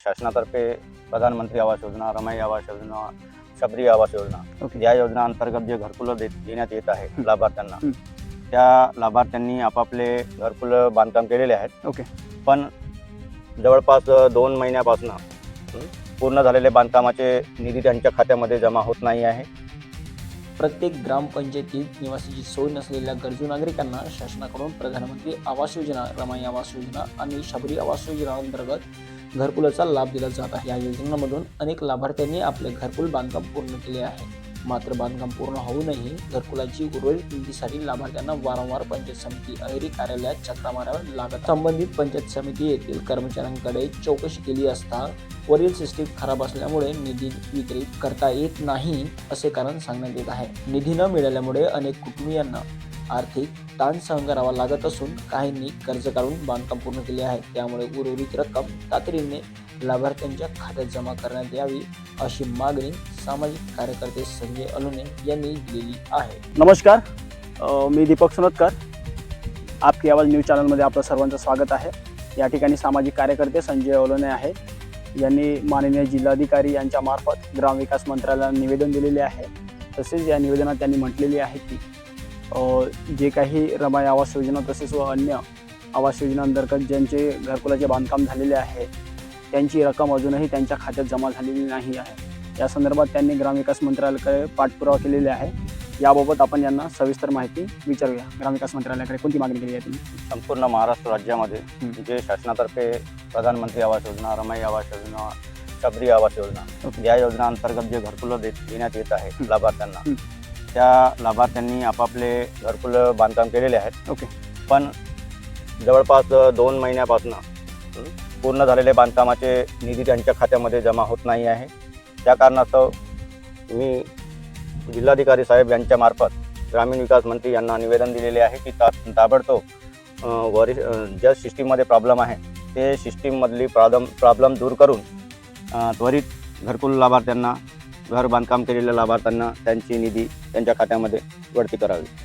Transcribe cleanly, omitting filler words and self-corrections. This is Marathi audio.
शासनातर्फे प्रधानमंत्री आवास योजना, रमाई आवास योजना, शबरी आवास योजना या योजना अंतर्गत जे घरकुलं देण्यात येत आहे लाभार्थ्यांना, त्या लाभार्थ्यांनी आपापले घरकुलं बांधकाम केलेले आहेत. पण जवळपास 2 महिन्यापासून पूर्ण झालेले बांधकामाचे निधी त्यांच्या खात्यामध्ये जमा होत नाही आहे. प्रत्येक ग्रामपंचायतीत निवासाची सोय नसलेल्या गरजू नागरिकांना शासनाकडून प्रधानमंत्री आवास योजना, रमाई आवास योजना आणि शबरी आवास योजना अंतर्गत घरकुलाचा लाभ दिला जात आहे. या योजनांमधून अनेक लाभार्थ्यांनी आपले घरकुल बांधकाम पूर्ण केले आहे. मात्र बांधकाम पूर्ण होऊनही घरकुलाची उर्वरित निधीसाठी लाभार्थ्यांना वारंवार पंचायत समिती अहेरी कार्यालयात चक्रा माराव्या लागत. संबंधित पंचायत समिती येथील कर्मचाऱ्यांकडे चौकशी केली असता वरील सिस्टीम खराब असल्यामुळे निधी वितरित करता येत नाही असे कारण सांगण्यात येत आहे. निधी न मिळाल्यामुळे अनेक कुटुंबियांना आर्थिक ताण सहन करावा लागत असून काहींनी कर्ज काढून बांधकाम पूर्ण केले आहे. त्यामुळे उर्वरित रक्कम तातडीने लाभार्थ्यांच्या खात्यात जमा करण्यात यावी अशी मागणी सामाजिक कार्यकर्ते संजय अलोने यांनी दिलेली आहे. नमस्कार, मी दीपक सुनतकर. आपकी आवाज न्यूज चॅनलमध्ये आपलं सर्वांचं स्वागत आहे. या ठिकाणी सामाजिक कार्यकर्ते संजय अलोने आहेत. यांनी माननीय जिल्हाधिकारी यांच्या मार्फत ग्रामविकास मंत्रालयाला निवेदन दिलेले आहे. तसेच या निवेदनात त्यांनी म्हटलेले आहे की जे काही रमाई आवास योजना तसेच व अन्य आवास योजना अंतर्गत ज्यांचे घरकुलाचे बांधकाम झालेले आहे त्यांची रक्कम अजूनही त्यांच्या खात्यात जमा झालेली नाही आहे. या संदर्भात त्यांनी ग्रामविकास मंत्रालयाकडे पाठपुरावा केलेला आहे. याबाबत आपण यांना सविस्तर माहिती विचारूया. ग्रामविकास मंत्रालयाकडे कोणती मागणी केली आहे तुम्ही? संपूर्ण महाराष्ट्र राज्यामध्ये जे शासनातर्फे प्रधानमंत्री आवास योजना, रमाई आवास योजना, शबरी आवास योजना या योजना अंतर्गत जे घरकुलं देण्यात येत आहे लाभार्थ्यांना, त्या लाभार्थ्यांनी आपापले घरकुलं बांधकाम केलेले आहेत. पण जवळपास 2 महिन्यापासून पूर्ण झालेले बांधकामाचे निधी त्यांच्या खात्यामध्ये जमा होत नाही आहे. त्या कारणास्तव मी जिल्हाधिकारी साहेब यांच्या मार्फत ग्रामीण विकास मंत्री यांना निवेदन दिलेले आहे की ताबडतोब ज्या सिस्टीममध्ये प्रॉब्लेम आहे ते सिस्टीममधली प्रॉब्लेम दूर करून त्वरित घरकुल लाभार्थ्यांना, घर बांधकाम केलेल्या लाभार्थ्यांना त्यांची निधी त्यांच्या खात्यामध्ये वळती करावी.